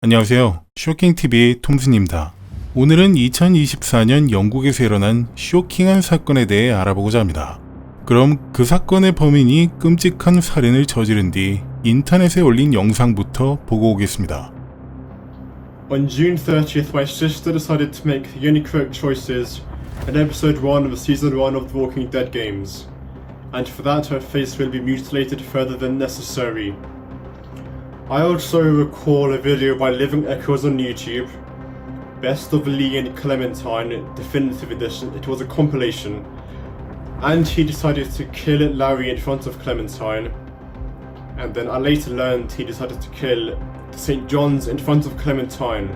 안녕하세요. 쇼킹TV의 톰슨입니다. 오늘은 2024년 영국에서 일어난 쇼킹한 사건에 대해 알아보고자 합니다. 그럼 그 사건의 범인이 끔찍한 살인을 저지른 뒤 인터넷에 올린 영상부터 보고 오겠습니다. On June 30th, my sister decided to make the only correct choices in episode 1 of season 1 of The Walking Dead games, and for that her face will be mutilated further than necessary. I also recall a video by Living Echoes on YouTube, Best of Lee and Clementine Definitive Edition. It was a compilation, and he decided to kill Larry in front of Clementine, and then I later learned he decided to kill St. John's in front of Clementine.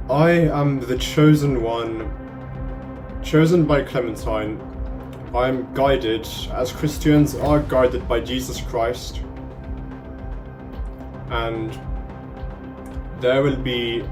I am the chosen one, chosen by Clementine. I am guided, as Christians are guided by Jesus Christ. And there will be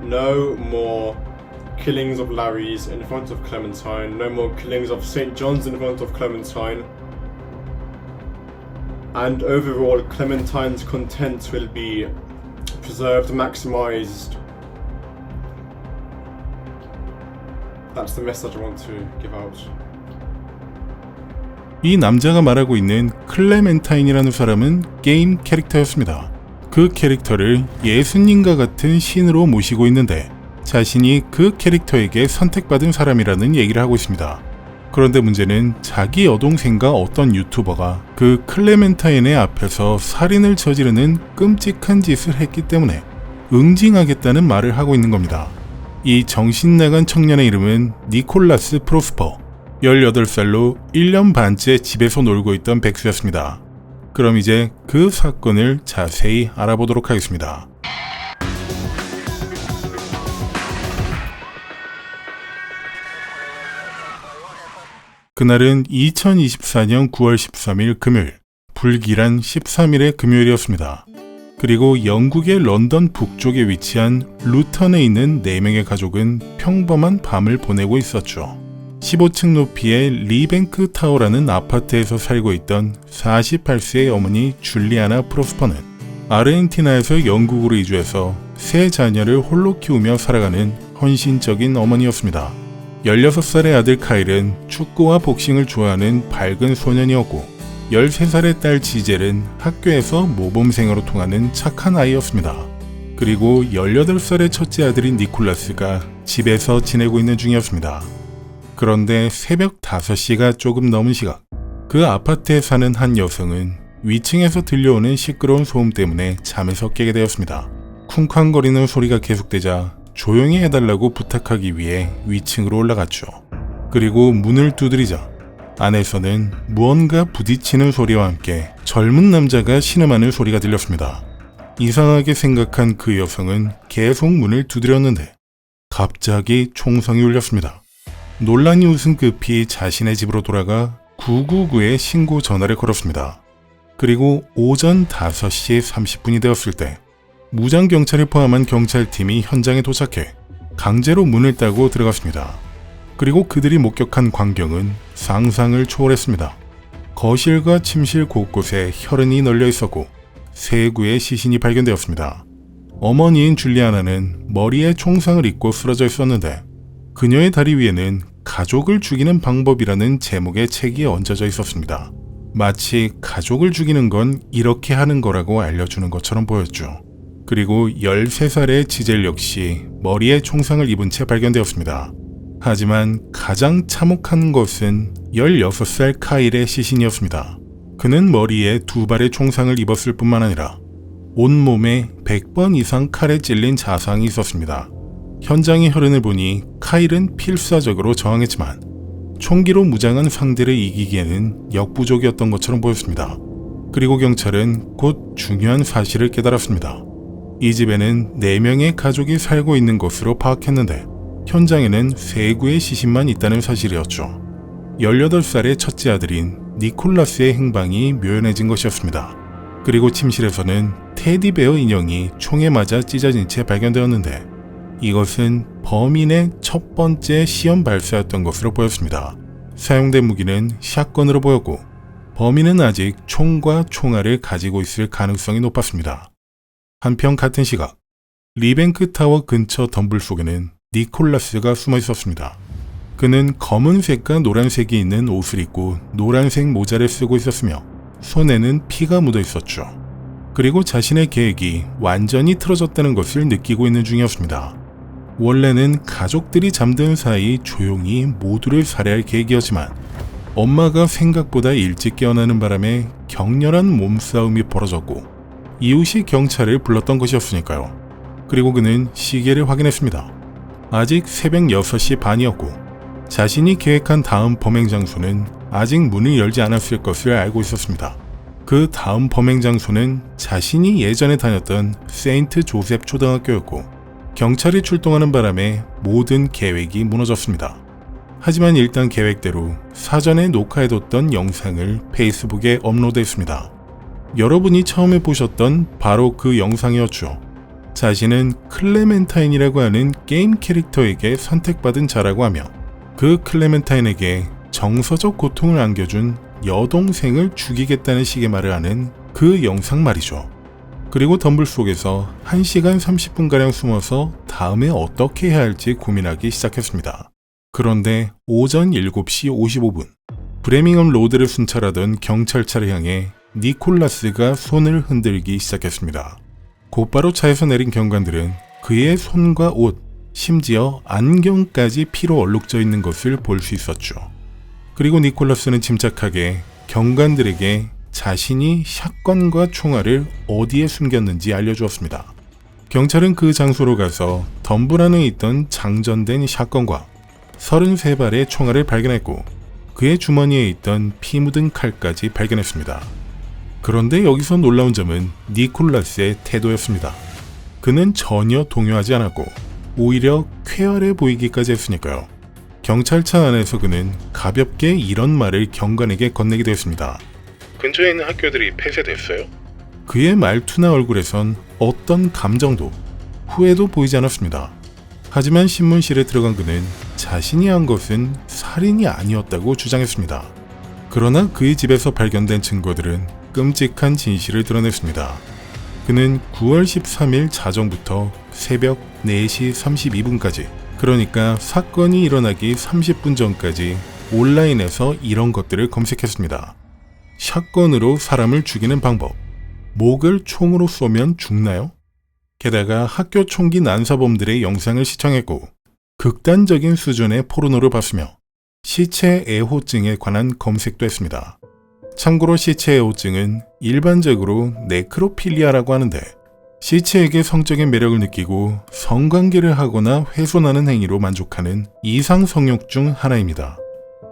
no more killings of Larrys in front of Clementine, no more killings of St. John's in front of Clementine. And overall, Clementine's content will be preserved, maximized. That's the message I want to give out. 이 남자가 말하고 있는 클레멘타인이라는 사람은 게임 캐릭터였습니다. 그 캐릭터를 예수님과 같은 신으로 모시고 있는데 자신이 그 캐릭터에게 선택받은 사람이라는 얘기를 하고 있습니다. 그런데 문제는 자기 여동생과 어떤 유튜버가 그 클레멘타인의 앞에서 살인을 저지르는 끔찍한 짓을 했기 때문에 응징하겠다는 말을 하고 있는 겁니다. 이 정신나간 청년의 이름은 니콜라스 프로스퍼, 18살로 1년 반째 집에서 놀고 있던 백수였습니다. 그럼 이제 그 사건을 자세히 알아보도록 하겠습니다. 그날은 2024년 9월 13일 금요일, 불길한 13일의 금요일이었습니다. 그리고 영국의 런던 북쪽에 위치한 루턴에 있는 4명의 가족은 평범한 밤을 보내고 있었죠. 15층 높이의 리뱅크 타워라는 아파트에서 살고 있던 48세의 어머니 줄리아나 프로스퍼는 아르헨티나에서 영국으로 이주해서 세 자녀를 홀로 키우며 살아가는 헌신적인 어머니였습니다. 16살의 아들 카일은 축구와 복싱을 좋아하는 밝은 소년이었고 13살의 딸 지젤은 학교에서 모범생으로 통하는 착한 아이였습니다. 그리고 18살의 첫째 아들인 니콜라스가 집에서 지내고 있는 중이었습니다. 그런데 새벽 5시가 조금 넘은 시각, 그 아파트에 사는 한 여성은 위층에서 들려오는 시끄러운 소음 때문에 잠에서 깨게 되었습니다. 쿵쾅거리는 소리가 계속되자 조용히 해달라고 부탁하기 위해 위층으로 올라갔죠. 그리고 문을 두드리자 안에서는 무언가 부딪히는 소리와 함께 젊은 남자가 신음하는 소리가 들렸습니다. 이상하게 생각한 그 여성은 계속 문을 두드렸는데 갑자기 총성이 울렸습니다. 논란이 웃은 급히 자신의 집으로 돌아가 999에 신고 전화를 걸었습니다. 그리고 오전 5시 30분이 되었을 때 무장 경찰을 포함한 경찰팀이 현장에 도착해 강제로 문을 따고 들어갔습니다. 그리고 그들이 목격한 광경은 상상을 초월했습니다. 거실과 침실 곳곳에 혈흔이 널려 있었고 3구의 시신이 발견되었습니다. 어머니인 줄리아나는 머리에 총상을 입고 쓰러져 있었는데 그녀의 다리 위에는 가족을 죽이는 방법이라는 제목의 책이 얹어져 있었습니다. 마치 가족을 죽이는 건 이렇게 하는 거라고 알려주는 것처럼 보였죠. 그리고 13살의 지젤 역시 머리에 총상을 입은 채 발견되었습니다. 하지만 가장 참혹한 것은 16살 카일의 시신이었습니다. 그는 머리에 2발의 총상을 입었을 뿐만 아니라 온몸에 100번 이상 칼에 찔린 자상이 있었습니다. 현장의 혈흔을 보니 카일은 필사적으로 저항했지만 총기로 무장한 상대를 이기기에는 역부족이었던 것처럼 보였습니다. 그리고 경찰은 곧 중요한 사실을 깨달았습니다. 이 집에는 4명의 가족이 살고 있는 것으로 파악했는데 현장에는 3구의 시신만 있다는 사실이었죠. 18살의 첫째 아들인 니콜라스의 행방이 묘연해진 것이었습니다. 그리고 침실에서는 테디베어 인형이 총에 맞아 찢어진 채 발견되었는데 이것은 범인의 첫 번째 시험 발사였던 것으로 보였습니다. 사용된 무기는 샷건으로 보였고 범인은 아직 총과 총알을 가지고 있을 가능성이 높았습니다. 한편 같은 시각 리뱅크 타워 근처 덤불 속에는 니콜라스가 숨어 있었습니다. 그는 검은색과 노란색이 있는 옷을 입고 노란색 모자를 쓰고 있었으며 손에는 피가 묻어 있었죠. 그리고 자신의 계획이 완전히 틀어졌다는 것을 느끼고 있는 중이었습니다. 원래는 가족들이 잠든 사이 조용히 모두를 살해할 계획이었지만 엄마가 생각보다 일찍 깨어나는 바람에 격렬한 몸싸움이 벌어졌고 이웃이 경찰을 불렀던 것이었으니까요. 그리고 그는 시계를 확인했습니다. 아직 새벽 6시 반이었고 자신이 계획한 다음 범행 장소는 아직 문을 열지 않았을 것을 알고 있었습니다. 그 다음 범행 장소는 자신이 예전에 다녔던 세인트 조셉 초등학교였고 경찰이 출동하는 바람에 모든 계획이 무너졌습니다. 하지만 일단 계획대로 사전에 녹화해뒀던 영상을 페이스북에 업로드했습니다. 여러분이 처음에 보셨던 바로 그 영상이었죠. 자신은 클레멘타인이라고 하는 게임 캐릭터에게 선택받은 자라고 하며 그 클레멘타인에게 정서적 고통을 안겨준 여동생을 죽이겠다는 식의 말을 하는 그 영상 말이죠. 그리고 덤불 속에서 1시간 30분가량 숨어서 다음에 어떻게 해야 할지 고민하기 시작했습니다. 그런데 오전 7시 55분 브레밍엄 로드를 순찰하던 경찰차를 향해 니콜라스가 손을 흔들기 시작했습니다. 곧바로 차에서 내린 경관들은 그의 손과 옷, 심지어 안경까지 피로 얼룩져 있는 것을 볼 수 있었죠. 그리고 니콜라스는 침착하게 경관들에게 자신이 샷건과 총알을 어디에 숨겼는지 알려주었습니다. 경찰은 그 장소로 가서 덤불 안에 있던 장전된 샷건과 33발의 총알을 발견했고 그의 주머니에 있던 피 묻은 칼까지 발견했습니다. 그런데 여기서 놀라운 점은 니콜라스의 태도였습니다. 그는 전혀 동요하지 않았고 오히려 쾌활해 보이기까지 했으니까요. 경찰차 안에서 그는 가볍게 이런 말을 경관에게 건네기도 했습니다. 근처에 있는 학교들이 폐쇄됐어요? 그의 말투나 얼굴에선 어떤 감정도 후회도 보이지 않았습니다. 하지만 신문실에 들어간 그는 자신이 한 것은 살인이 아니었다고 주장했습니다. 그러나 그의 집에서 발견된 증거들은 끔찍한 진실을 드러냈습니다. 그는 9월 13일 자정부터 새벽 4시 32분까지 그러니까 사건이 일어나기 30분 전까지 온라인에서 이런 것들을 검색했습니다. 샷건으로 사람을 죽이는 방법, 목을 총으로 쏘면 죽나요? 게다가 학교 총기 난사범들의 영상을 시청했고 극단적인 수준의 포르노를 봤으며 시체 애호증에 관한 검색도 했습니다. 참고로 시체 애호증은 일반적으로 네크로필리아라고 하는데 시체에게 성적인 매력을 느끼고 성관계를 하거나 훼손하는 행위로 만족하는 이상 성욕 중 하나입니다.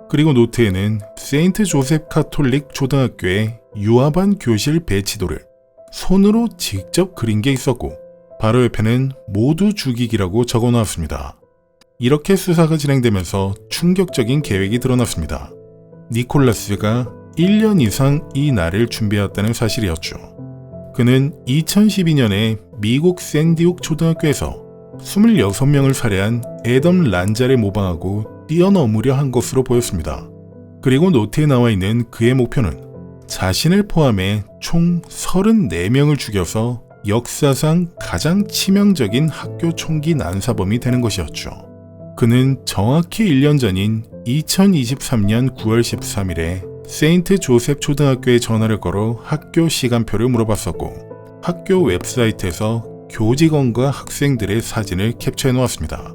그리고 노트에는 세인트 조셉 카톨릭 초등학교의 유아반 교실 배치도를 손으로 직접 그린 게 있었고 바로 옆에는 모두 죽이기라고 적어 놓았습니다. 이렇게 수사가 진행되면서 충격적인 계획이 드러났습니다. 니콜라스가 1년 이상 이 날을 준비해왔다는 사실이었죠. 그는 2012년에 미국 샌디옥 초등학교에서 26명을 살해한 애덤 란자를 모방하고 뛰어넘으려 한 것으로 보였습니다. 그리고 노트에 나와 있는 그의 목표는 자신을 포함해 총 34명을 죽여서 역사상 가장 치명적인 학교 총기 난사범이 되는 것이었죠. 그는 정확히 1년 전인 2023년 9월 13일에 세인트 조셉 초등학교에 전화를 걸어 학교 시간표를 물어봤었고 학교 웹사이트에서 교직원과 학생들의 사진을 캡처해 놓았습니다.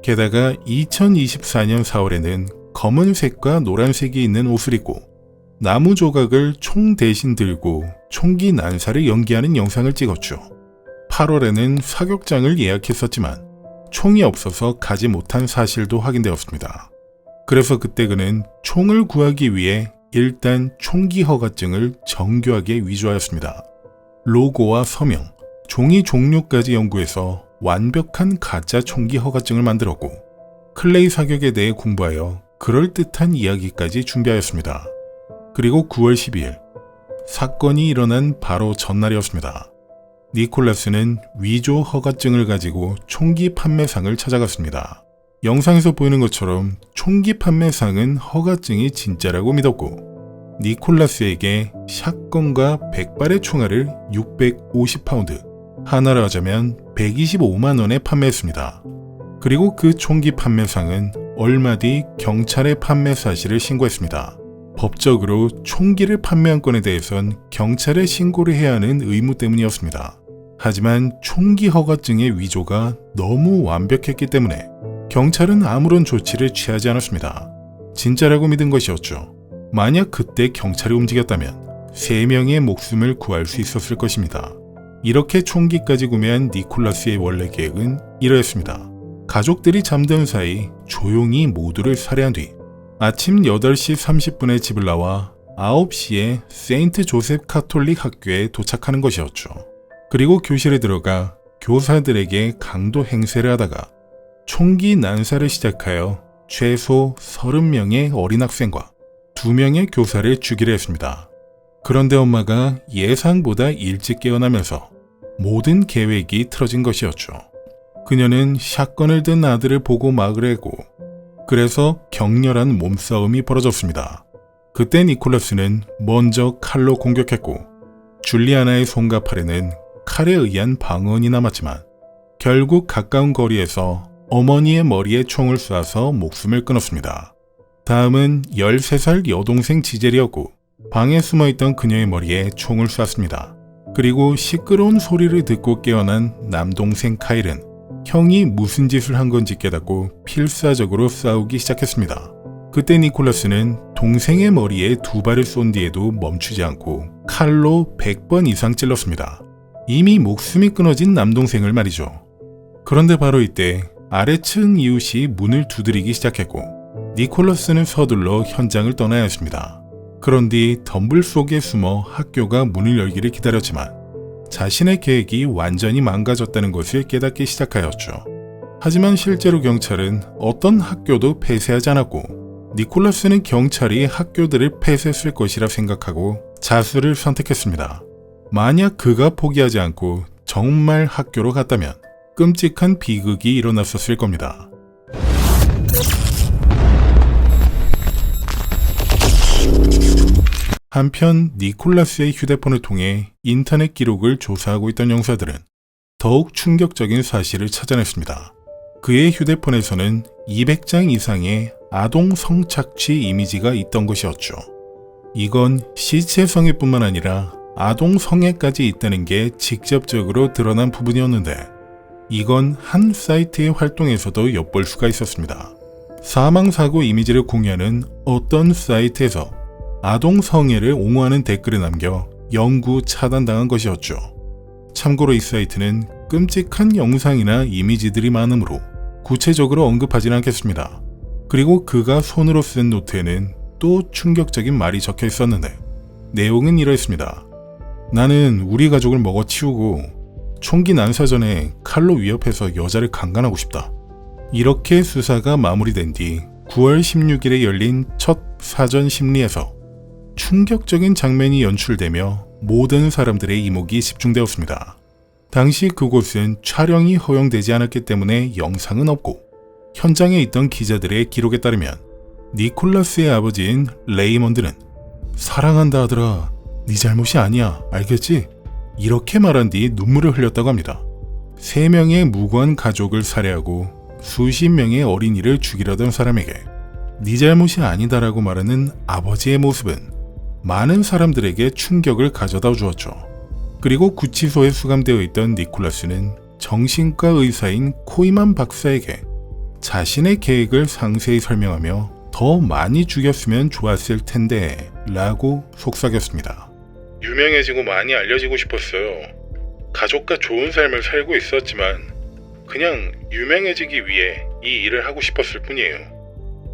게다가 2024년 4월에는 검은색과 노란색이 있는 옷을 입고 나무 조각을 총 대신 들고 총기 난사를 연기하는 영상을 찍었죠. 8월에는 사격장을 예약했었지만 총이 없어서 가지 못한 사실도 확인되었습니다. 그래서 그때 그는 총을 구하기 위해 일단 총기 허가증을 정교하게 위조하였습니다. 로고와 서명, 종이 종류까지 연구해서 완벽한 가짜 총기 허가증을 만들었고 클레이 사격에 대해 공부하여 그럴듯한 이야기까지 준비하였습니다. 그리고 9월 12일 사건이 일어난 바로 전날이었습니다. 니콜라스는 위조 허가증을 가지고 총기 판매상을 찾아갔습니다. 영상에서 보이는 것처럼 총기 판매상은 허가증이 진짜라고 믿었고 니콜라스에게 샷건과 100발의 총알을 650파운드, 하나로 하자면 125만 원에 판매했습니다. 그리고 그 총기 판매상은 얼마 뒤 경찰에 판매 사실을 신고했습니다. 법적으로 총기를 판매한 건에 대해선 경찰에 신고를 해야 하는 의무 때문이었습니다. 하지만 총기 허가증의 위조가 너무 완벽했기 때문에 경찰은 아무런 조치를 취하지 않았습니다. 진짜라고 믿은 것이었죠. 만약 그때 경찰이 움직였다면 3명의 목숨을 구할 수 있었을 것입니다. 이렇게 총기까지 구매한 니콜라스의 원래 계획은 이러했습니다. 가족들이 잠든 사이 조용히 모두를 살해한 뒤 아침 8시 30분에 집을 나와 9시에 세인트 조셉 카톨릭 학교에 도착하는 것이었죠. 그리고 교실에 들어가 교사들에게 강도 행세를 하다가 총기 난사를 시작하여 최소 30명의 어린 학생과 2명의 교사를 죽이려 했습니다. 그런데 엄마가 예상보다 일찍 깨어나면서 모든 계획이 틀어진 것이었죠. 그녀는 샷건을 든 아들을 보고 막으려 했고 그래서 격렬한 몸싸움이 벌어졌습니다. 그때 니콜라스는 먼저 칼로 공격했고 줄리아나의 손과 팔에는 칼에 의한 방언이 남았지만 결국 가까운 거리에서 어머니의 머리에 총을 쏴서 목숨을 끊었습니다. 다음은 13살 여동생 지젤이었고 방에 숨어있던 그녀의 머리에 총을 쐈습니다. 그리고 시끄러운 소리를 듣고 깨어난 남동생 카일은 형이 무슨 짓을 한 건지 깨닫고 필사적으로 싸우기 시작했습니다. 그때 니콜라스는 동생의 머리에 2발을 쏜 뒤에도 멈추지 않고 칼로 100번 이상 찔렀습니다. 이미 목숨이 끊어진 남동생을 말이죠. 그런데 바로 이때 아래층 이웃이 문을 두드리기 시작했고 니콜라스는 서둘러 현장을 떠나야 했습니다. 그런 뒤 덤불 속에 숨어 학교가 문을 열기를 기다렸지만 자신의 계획이 완전히 망가졌다는 것을 깨닫기 시작하였죠. 하지만 실제로 경찰은 어떤 학교도 폐쇄하지 않았고 니콜라스는 경찰이 학교들을 폐쇄했을 것이라 생각하고 자수를 선택했습니다. 만약 그가 포기하지 않고 정말 학교로 갔다면 끔찍한 비극이 일어났었을 겁니다. 한편 니콜라스의 휴대폰을 통해 인터넷 기록을 조사하고 있던 형사들은 더욱 충격적인 사실을 찾아냈습니다. 그의 휴대폰에서는 200장 이상의 아동 성착취 이미지가 있던 것이었죠. 이건 시체 성애뿐만 아니라 아동 성애까지 있다는 게 직접적으로 드러난 부분이었는데 이건 한 사이트의 활동에서도 엿볼 수가 있었습니다. 사망사고 이미지를 공유하는 어떤 사이트에서 아동 성애를 옹호하는 댓글을 남겨 영구 차단당한 것이었죠. 참고로 이 사이트는 끔찍한 영상이나 이미지들이 많으므로 구체적으로 언급하지는 않겠습니다. 그리고 그가 손으로 쓴 노트에는 또 충격적인 말이 적혀 있었는데 내용은 이러했습니다. 나는 우리 가족을 먹어치우고 총기 난사 전에 칼로 위협해서 여자를 강간하고 싶다. 이렇게 수사가 마무리된 뒤 9월 16일에 열린 첫 사전 심리에서 충격적인 장면이 연출되며 모든 사람들의 이목이 집중되었습니다. 당시 그곳은 촬영이 허용되지 않았기 때문에 영상은 없고 현장에 있던 기자들의 기록에 따르면 니콜라스의 아버지인 레이먼드는 사랑한다 아들아, 네 잘못이 아니야, 알겠지? 이렇게 말한 뒤 눈물을 흘렸다고 합니다. 3명의 무고한 가족을 살해하고 수십 명의 어린이를 죽이려던 사람에게 네 잘못이 아니다라고 말하는 아버지의 모습은 많은 사람들에게 충격을 가져다 주었죠. 그리고 구치소에 수감되어 있던 니콜라스는 정신과 의사인 코이만 박사에게 자신의 계획을 상세히 설명하며 더 많이 죽였으면 좋았을 텐데 라고 속삭였습니다. 유명해지고 많이 알려지고 싶었어요. 가족과 좋은 삶을 살고 있었지만 그냥 유명해지기 위해 이 일을 하고 싶었을 뿐이에요.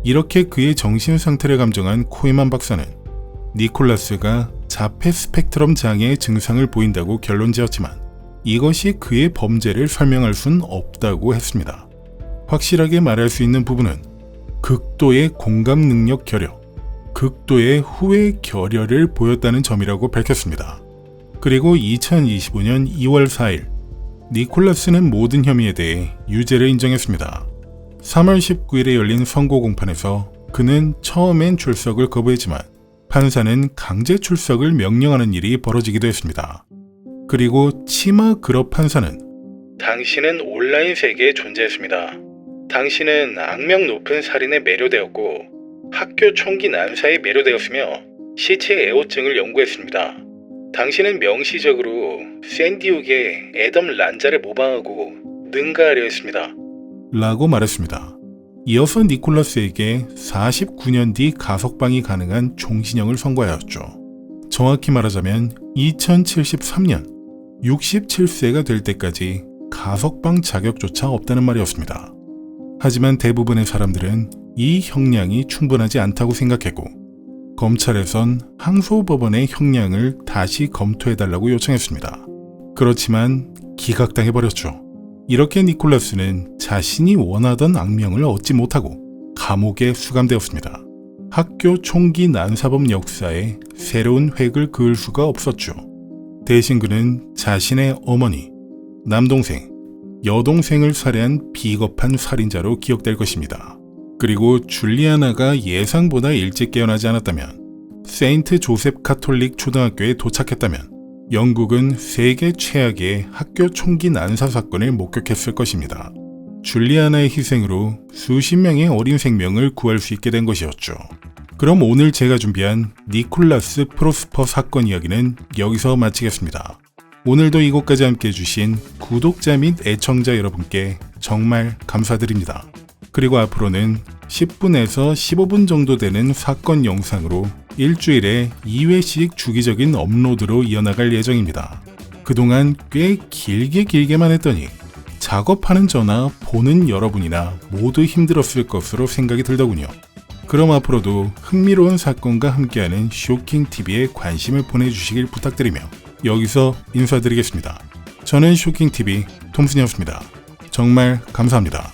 이렇게 그의 정신 상태를 감정한 코이만 박사는 니콜라스가 자폐 스펙트럼 장애의 증상을 보인다고 결론지었지만 이것이 그의 범죄를 설명할 순 없다고 했습니다. 확실하게 말할 수 있는 부분은 극도의 공감 능력 결여, 극도의 후회 결여를 보였다는 점이라고 밝혔습니다. 그리고 2025년 2월 4일 니콜라스는 모든 혐의에 대해 유죄를 인정했습니다. 3월 19일에 열린 선고 공판에서 그는 처음엔 출석을 거부했지만 판사는 강제 출석을 명령하는 일이 벌어지기도 했습니다. 그리고 치마 그럽 판사는 당신은 온라인 세계에 존재했습니다. 당신은 악명 높은 살인에 매료되었고 학교 총기 난사에 매료되었으며 시체 애호증을 연구했습니다. 당신은 명시적으로 샌디욱의 애덤 란자를 모방하고 능가하려 했습니다. 라고 말했습니다. 이어서 니콜라스에게 49년 뒤 가석방이 가능한 종신형을 선고하였죠. 정확히 말하자면 2073년 67세가 될 때까지 가석방 자격조차 없다는 말이었습니다. 하지만 대부분의 사람들은 이 형량이 충분하지 않다고 생각했고 검찰에선 항소법원의 형량을 다시 검토해달라고 요청했습니다. 그렇지만 기각당해버렸죠. 이렇게 니콜라스는 자신이 원하던 악명을 얻지 못하고 감옥에 수감되었습니다. 학교 총기 난사범 역사에 새로운 획을 그을 수가 없었죠. 대신 그는 자신의 어머니, 남동생, 여동생을 살해한 비겁한 살인자로 기억될 것입니다. 그리고 줄리아나가 예상보다 일찍 깨어나지 않았다면, 세인트 조셉 카톨릭 초등학교에 도착했다면 영국은 세계 최악의 학교 총기 난사 사건을 목격했을 것입니다. 줄리아나의 희생으로 수십 명의 어린 생명을 구할 수 있게 된 것이었죠. 그럼 오늘 제가 준비한 니콜라스 프로스퍼 사건 이야기는 여기서 마치겠습니다. 오늘도 이곳까지 함께 해주신 구독자 및 애청자 여러분께 정말 감사드립니다. 그리고 앞으로는 10분에서 15분 정도 되는 사건 영상으로 일주일에 2회씩 주기적인 업로드로 이어나갈 예정입니다. 그동안 꽤 길게만 했더니 작업하는 저나 보는 여러분이나 모두 힘들었을 것으로 생각이 들더군요. 그럼 앞으로도 흥미로운 사건과 함께하는 쇼킹TV에 관심을 보내주시길 부탁드리며 여기서 인사드리겠습니다. 저는 쇼킹TV 톰슨이었습니다. 정말 감사합니다.